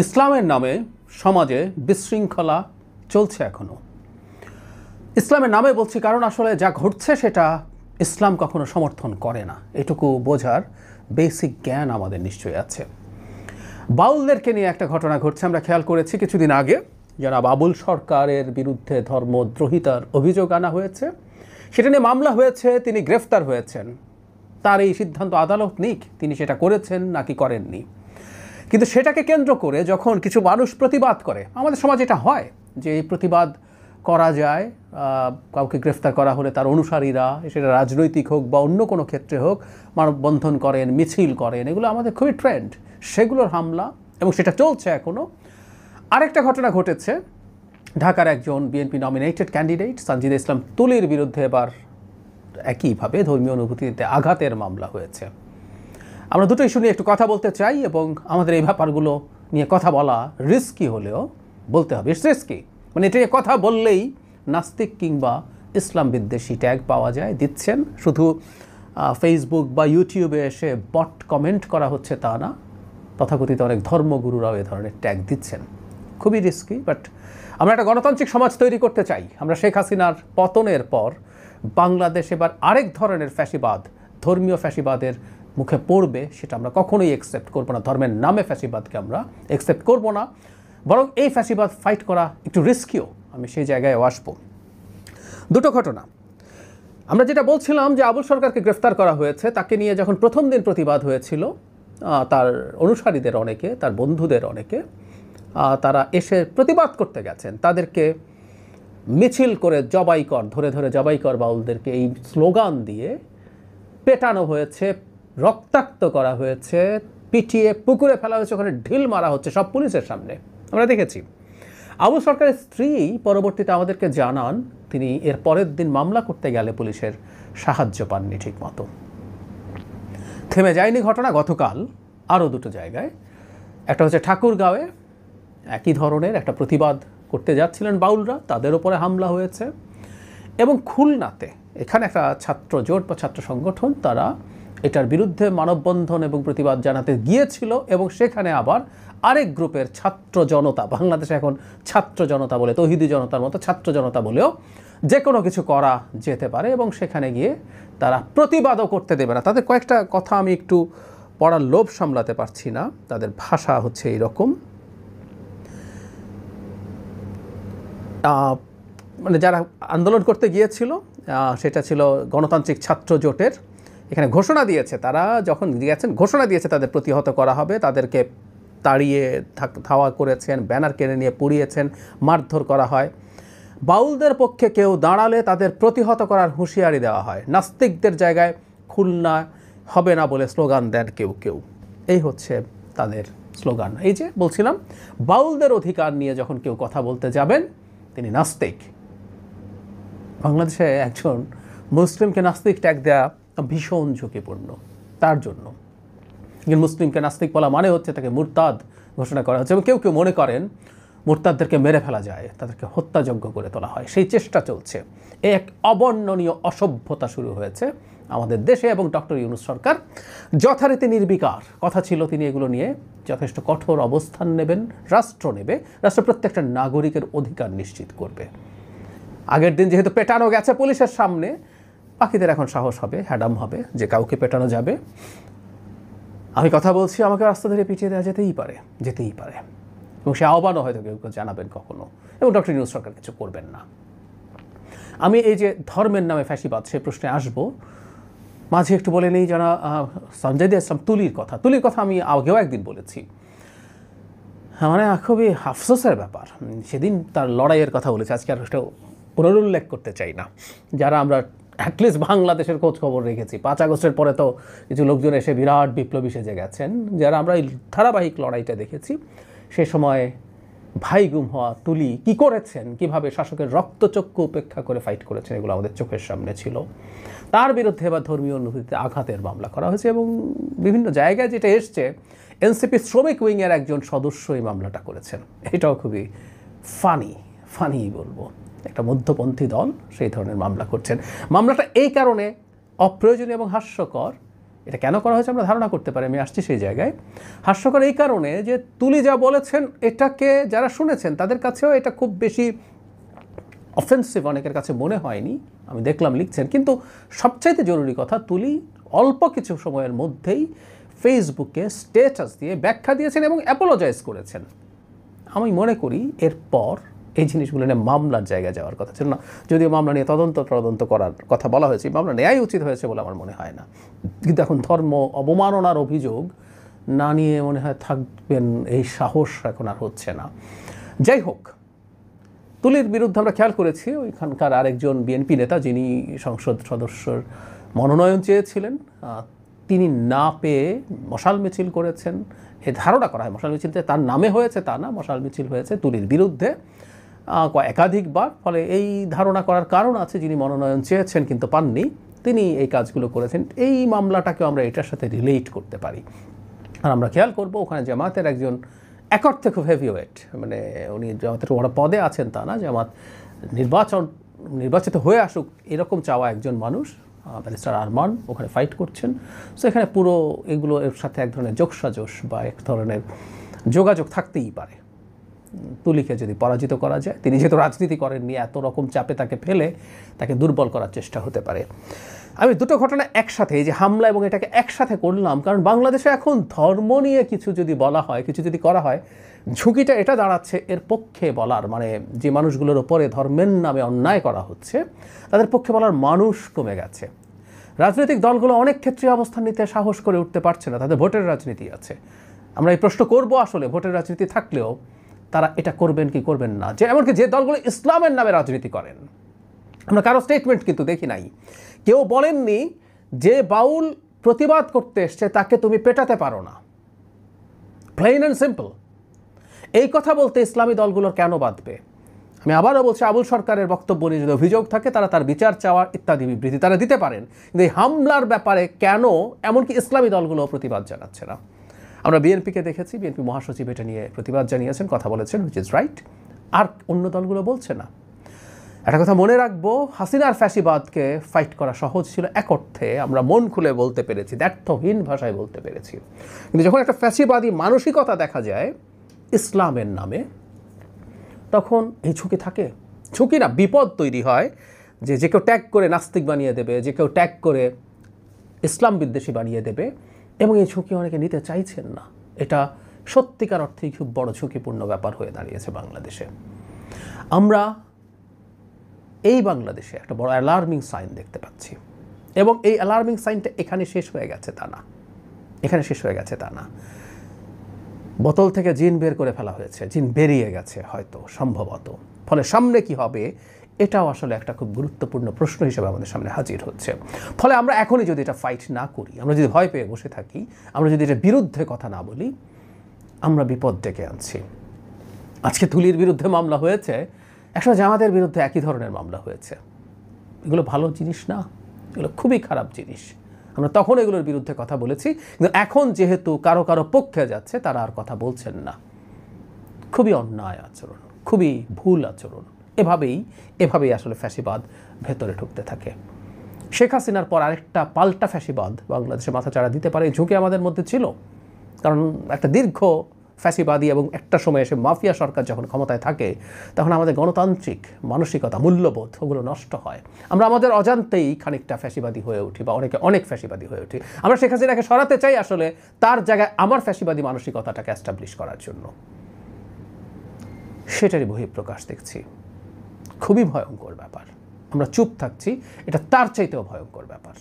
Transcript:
ইসলামের নামে সমাজে বিশৃঙ্খলা চলছে এখনো। ইসলামের নামে বলছি কারণ আসলে যা ঘটছে সেটা ইসলাম কখনো সমর্থন করে না, এটুকু বোঝার বেসিক জ্ঞান আমাদের নিশ্চয়ই আছে। বাউলদেরকে নিয়ে একটা ঘটনা ঘটছে, আমরা খেয়াল করেছি কিছুদিন আগে যারা বাবুল সরকারের বিরুদ্ধে ধর্মদ্রোহিতার অভিযোগ আনা হয়েছে, সেটা নিয়ে মামলা হয়েছে, তিনি গ্রেফতার হয়েছেন। তার এই সিদ্ধান্ত আদালত নিক তিনি সেটা করেছেন নাকি করেননি। কিন্তু সেটাকে কেন্দ্র করে যখন কিছু মানুষ প্রতিবাদ করে, আমাদের সমাজে এটা হয় যে এই প্রতিবাদ করা যায়, কাউকে গ্রেফতার করা হলে তার অনুসারীরা, সেটা রাজনৈতিক হোক বা অন্য কোনো ক্ষেত্রে হোক, মানববন্ধন করেন, মিছিল করেন, এগুলো আমাদের খুবই ট্রেন্ড, সেগুলোর হামলা এবং সেটা চলছে এখনও। আরেকটা ঘটনা ঘটেছে, ঢাকার একজন বিএনপি নমিনেটেড ক্যান্ডিডেট সানজিদা ইসলাম তুলির বিরুদ্ধে এবার একইভাবে ধর্মীয় অনুভূতিতে আঘাতের মামলা হয়েছে। আমরা দুটো ইস্যু নিয়ে একটু কথা বলতে চাই এবং আমাদের এই ব্যাপারগুলো নিয়ে কথা বলা রিস্কি হলেও বলতে হবে, ইটস রিস্কি, মানে এটা নিয়ে কথা বললেই নাস্তিক কিংবা ইসলাম বিদ্বেষী ট্যাগ পাওয়া যায়, দিচ্ছেন। শুধু ফেসবুক বা ইউটিউবে এসে বট কমেন্ট করা হচ্ছে তা না, তথাকথিত অনেক ধর্মগুরুরাও এ ধরনের ট্যাগ দিচ্ছেন। খুবই রিস্কি, বাট আমরা একটা গণতান্ত্রিক সমাজ তৈরি করতে চাই। আমরা শেখ হাসিনার পতনের পর বাংলাদেশ এবার আরেক ধরনের ফ্যাসিবাদ, ধর্মীয় ফ্যাসিবাদের মুখে পড়বে, সেটা আমরা কখনোই অ্যাকসেপ্ট করবো না। ধর্মের নামে ফ্যাসিবাদকে আমরা অ্যাকসেপ্ট করবো না, বরং এই ফ্যাসিবাদ ফাইট করা একটু রিস্কিও, আমি সেই জায়গায় আসবো। দুটো ঘটনা, আমরা যেটা বলছিলাম যে আবুল সরকারকে গ্রেফতার করা হয়েছে, তাকে নিয়ে যখন প্রথম দিন প্রতিবাদ হয়েছিল, তার অনুসারীদের অনেকে, তার বন্ধুদের অনেকে, তারা এসে প্রতিবাদ করতে গেছেন, তাদেরকে মিছিল করে জবাই কর, ধরে ধরে জবাই কর বাউলদেরকে এই স্লোগান দিয়ে পেটানো হয়েছে, রক্তাক্ত করা হয়েছে, পিটিয়ে পুকুরে ফেলা হয়েছে, ওখানে ঢিল মারা হচ্ছে, সব পুলিশের সামনে আমরা দেখেছি। আবুল সরকারের স্ত্রী পরবর্তীতে আমাদেরকে জানান তিনি এর পরের দিন মামলা করতে গেলে পুলিশের সাহায্য পাননি ঠিক মতো। থেমে যায়নি ঘটনা, গতকাল আরও দুটো জায়গায়, একটা হচ্ছে ঠাকুরগাঁওয়ে একই ধরনের একটা প্রতিবাদ করতে যাচ্ছিলেন বাউলরা, তাদের ওপরে হামলা হয়েছে, এবং খুলনাতে এখানে একটা ছাত্র জোট বা ছাত্র সংগঠন তারা এটার বিরুদ্ধে মানববন্ধন এবং প্রতিবাদ জানাতে গিয়েছিল, এবং সেখানে আবার আরেক গ্রুপের ছাত্র জনতা, বাংলাদেশে এখন ছাত্র জনতা বলে, তৌহিদি জনতার মতো ছাত্র জনতা বলেও যে কোনো কিছু করা যেতে পারে, এবং সেখানে গিয়ে তারা প্রতিবাদও করতে দেবে না। তাদের কয়েকটা কথা আমি একটু পড়ার লোভ সামলাতে পারছি না, তাদের ভাষা হচ্ছে এইরকম, মানে যারা আন্দোলন করতে গিয়েছিল সেটা ছিল গণতান্ত্রিক ছাত্র জোটের, এখানে ঘোষণা দিয়েছে, তারা যখন গিয়েছেন ঘোষণা দিয়েছে তাদের প্রতিহত করা হবে, তাদেরকে তাড়িয়ে ধাওয়া করেছেন, ব্যানার কেড়ে নিয়ে পুড়িয়েছেন, মারধর করা হয়। বাউলদের পক্ষে কেউ দাঁড়ালে তাদের প্রতিহত করার হুঁশিয়ারি দেওয়া হয়, নাস্তিকদের জায়গায় খুলনা হবে না বলে স্লোগান দেন কেউ কেউ, এই হচ্ছে তাদের স্লোগান। এই যে বলছিলাম, বাউলদের অধিকার নিয়ে যখন কেউ কথা বলতে যাবেন তিনি নাস্তিক। বাংলাদেশে একজন মুসলিমকে নাস্তিক ট্যাগ দেওয়া ভীষণ ঝুঁকিপূর্ণ তার জন্য। কিন্তু মুসলিমকে নাস্তিক বলা মানে হচ্ছে তাকে মুরতাদ ঘোষণা করা হচ্ছে, এবং কেউ কেউ মনে করেন মুরতাদদেরকে মেরে ফেলা যায়, তাদেরকে হত্যাযজ্ঞ করে তোলা হয়, সেই চেষ্টা চলছে। এক অবর্ণনীয় অসভ্যতা শুরু হয়েছে আমাদের দেশে, এবং ডক্টর ইউনূস সরকার যথারীতি নির্বিকার, কথা ছিল তিনি এগুলো নিয়ে যথেষ্ট কঠোর অবস্থান নেবেন, রাষ্ট্র নেবে, রাষ্ট্র প্রত্যেকটা নাগরিকের অধিকার নিশ্চিত করবে। আগের দিন যেহেতু পেটানো গেছে পুলিশের সামনে, বাকিদের এখন সাহস হবে, হ্যাডাম হবে যে কাউকে পেটানো যাবে। আমি কথা বলছি, আমাকে রাস্তা ধরে পিটিয়ে দেওয়া যেতেই পারে, এবং সে আহ্বানও হয়তো কেউ কেউ জানাবেন কখনো, এবং ডক্টর ইউনূস সরকার কিছু করবেন না। আমি এই যে ধর্মের নামে ফ্যাসিবাদ, সে প্রশ্নে আসবো, মাঝে একটু বলে নেই যারা সানজিদা ইসলাম তুলির কথা আমি আগেও একদিন বলেছি, মানে খুবই আফসোসের ব্যাপার, সেদিন তার লড়াইয়ের কথা বলেছে, আজকে আর সেটা পুনরুল্লেখ করতে চাই না। যারা আমরা অ্যাটলিস্ট বাংলাদেশের খোঁজ খবর রেখেছি, 5 আগস্টের পরে তো কিছু লোকজন এসে বিরাট বিপ্লবী সেজে গেছেন, যারা আমরা এই ধারাবাহিক লড়াইটা দেখেছি, সে সময় ভাই গুম হওয়া তুলি কী করেছেন, কিভাবে শাসকের রক্তচক্ষু উপেক্ষা করে ফাইট করেছেন, এগুলো আমাদের চোখের সামনে ছিল। তার বিরুদ্ধে এবার ধর্মীয় অনুভূতিতে আঘাতের মামলা করা হয়েছে, এবং বিভিন্ন জায়গায় যেটা এসছে, এনসিপি শ্রমিক উইংয়ের একজন সদস্য এই মামলাটা করেছেন। এটাও খুবই ফানি বলবো, একটা মধ্যপন্থী দল সেই ধরনের মামলা করছেন। মামলাটা এই কারণে অপ্রয়োজনীয় এবং হাস্যকর এটা কেন করা হয়েছে আমরা ধারণা করতে পারি, আমি আসছি সেই জায়গায়। হাস্যকর এই কারণে যে তুলি যা বলেছেন এটাকে যারা শুনেছেন তাদের কাছেও এটা খুব বেশি অফেন্সিভ অনেকের কাছে মনে হয়নি, আমি দেখলাম লিখছেন। কিন্তু সবচাইতে জরুরি কথা, তুলি অল্প কিছু সময়ের মধ্যেই ফেসবুকে স্ট্যাটাস দিয়ে ব্যাখ্যা দিয়েছেন এবং অ্যাপোলোজাইজ করেছেন। আমি মনে করি এরপর এই জিনিসগুলো নিয়ে মামলার জায়গায় যাওয়ার কথা ছিল না, যদিও মামলা নিয়ে তদন্ত করার কথা বলা হয়েছে, মামলা নেওয়াই উচিত হয়েছে বলে আমার মনে হয় না। কিন্তু এখন ধর্ম অবমাননার অভিযোগ না নিয়ে মনে হয় থাকবেন এই সাহস এখন আর হচ্ছে না। যাই হোক, তুলির বিরুদ্ধে আমরা খেয়াল করেছি ওইখানকার আরেকজন বিএনপি নেতা যিনি সংসদ সদস্যর মনোনয়ন চেয়েছিলেন, তিনি না পেয়ে মশাল মিছিল করেছেন। এ ধারণা করা হয় মশাল মিছিলতে তার নামে হয়েছে, তা না, মশাল মিছিল হয়েছে তুলির বিরুদ্ধে একাধিকবার। ফলে এই ধারণা করার কারণ আছে যিনি মনোনয়ন চেয়েছেন কিন্তু পাননি, তিনি এই কাজগুলো করেছেন। এই মামলাটাকেও আমরা এটার সাথে রিলেট করতে পারি। আর আমরা খেয়াল করব ওখানে জামাতের একজন এক অর্থে খুব হেভিওয়েট, মানে উনি জামাতের বড় পদে আছেন তা না, জামাত নির্বাচিত হয়ে আসুক এরকম চাওয়া একজন মানুষ, ব্যারিস্টার আরমান, ওখানে ফাইট করছেন। সো এখানে পুরো এগুলো এর সাথে এক ধরনের যোগসাজশ বা এক ধরনের যোগাযোগ থাকতেই পারে। তুলিকে যদি পরাজিত করা যায়, তিনি যেহেতু রাজনীতি করেননি, এত রকম চাপে তাকে ফেলে তাকে দুর্বল করার চেষ্টা হতে পারে। আমি দুটো ঘটনা একসাথে, এই যে হামলা এবং এটাকে একসাথে করলাম, কারণ বাংলাদেশে এখন ধর্ম নিয়ে কিছু যদি বলা হয়, কিছু যদি করা হয়, ঝুঁকিটা এটা দাঁড়াচ্ছে এর পক্ষে বলার, মানে যে মানুষগুলোর ওপরে ধর্মের নামে অন্যায় করা হচ্ছে তাদের পক্ষে বলার মানুষ কমে গেছে। রাজনৈতিক দলগুলো অনেক ক্ষেত্রে অবস্থান নিতে সাহস করে উঠতে পারছে না, তাদের ভোটের রাজনীতি আছে। আমরা এই প্রশ্ন করব, আসলে ভোটের রাজনীতি থাকলেও তারা এটা করবেন কি করবেন না, যে এমনকি যে দলগুলো ইসলামের নামে রাজনীতি করেন, আমরা কারো স্টেটমেন্ট কিন্তু দেখি নাই, কেউ বলেননি যে বাউল প্রতিবাদ করতে এসছে তাকে তুমি পেটাতে পারো না, প্লেন অ্যান্ড সিম্পল। এই কথা বলতে ইসলামী দলগুলোর কেন বাধবে? আমি আবারও বলছি, আবুল সরকারের বক্তব্য নিয়ে যদি অভিযোগ থাকে তারা তার বিচার চাওয়া ইত্যাদি বিবৃতি তারা দিতে পারেন, কিন্তু এই হামলার ব্যাপারে কেন এমনকি ইসলামী দলগুলো প্রতিবাদ জানাচ্ছে না? আমরা বিএনপিকে দেখেছি, বিএনপি মহাসচিব এটা নিয়ে প্রতিবাদ জানিয়েছেন, কথা বলেছেন, হুইচ ইজ রাইট, আর অন্য দলগুলো বলছে না। একটা কথা মনে রাখবো, হাসিনার ফ্যাসিবাদকে ফাইট করা সহজ ছিল এক অর্থে, আমরা মন খুলে বলতে পেরেছি, দ্ব্যর্থহীন ভাষায় বলতে পেরেছি। কিন্তু যখন একটা ফ্যাসিবাদী মানসিকতা দেখা যায় ইসলামের নামে, তখন এই ঝুঁকি থাকে, ঝুঁকি না বিপদ তৈরি হয়, যে কেউ ট্যাগ করে নাস্তিক বানিয়ে দেবে, যে কেউ ট্যাগ করে ইসলাম বিদ্বেষী বানিয়ে দেবে, এবং এই ঝুঁকি অনেকে নিতে চাইছেন না। এটা সত্যিকার অর্থেই খুব বড় ঝুঁকিপূর্ণ ব্যাপার হয়ে দাঁড়িয়েছে বাংলাদেশে। আমরা এই বাংলাদেশে একটা বড় অ্যালার্মিং সাইন দেখতে পাচ্ছি, এবং এই অ্যালার্মিং সাইনটা এখানে শেষ হয়ে গেছে তা না, এখানে শেষ হয়ে গেছে তা না। বোতল থেকে জিন বের করে ফেলা হয়েছে, জিন বেরিয়ে গেছে হয়তো, সম্ভবত। ফলে সামনে কি হবে এটাও আসলে একটা খুব গুরুত্বপূর্ণ প্রশ্ন হিসেবে আমাদের সামনে হাজির হচ্ছে। ফলে আমরা এখনই যদি এটা ফাইট না করি, আমরা যদি ভয় পেয়ে বসে থাকি, আমরা যদি এটার বিরুদ্ধে কথা না বলি, আমরা বিপদ ডেকে আনছি। আজকে তুলির বিরুদ্ধে মামলা হয়েছে, একসময় জামাতের বিরুদ্ধে একই ধরনের মামলা হয়েছে। এগুলো ভালো জিনিস না, এগুলো খুবই খারাপ জিনিস। আমরা তখন এগুলোর বিরুদ্ধে কথা বলেছি, কিন্তু এখন যেহেতু কারো কারো পক্ষে যাচ্ছে তারা আর কথা বলছেন না। খুবই অন্যায় আচরণ, খুবই ভুল আচরণ। এভাবেই আসলে ফ্যাসিবাদ ভেতরে ঢুকতে থাকে। শেখ হাসিনার পর আরেকটা পাল্টা ফ্যাসিবাদ বাংলাদেশে মাথাচাড়া দিতে পারে, ঝুঁকি আমাদের মধ্যে ছিল। কারণ একটা দীর্ঘ ফ্যাসিবাদী এবং একটা সময় এসে মাফিয়া সরকার যখন ক্ষমতায় থাকে, তখন আমাদের গণতান্ত্রিক মানসিকতা, মূল্যবোধ ওগুলো নষ্ট হয়। আমরা আমাদের অজান্তেই খানিকটা ফ্যাসিবাদী হয়ে উঠি, বা অনেক ফ্যাসিবাদী হয়ে উঠি। আমরা শেখ হাসিনাকে সরাতে চাই আসলে তার জায়গায় আমার ফ্যাসিবাদী মানসিকতাটাকে অ্যাস্টাবলিশ করার জন্য। সেটারই বহিঃপ্রকাশ দেখছি। খুবই ভয়ঙ্কর ব্যাপার। আমরা চুপ থাকছি, এটা তার চাইতেও ভয়ঙ্কর ব্যাপার।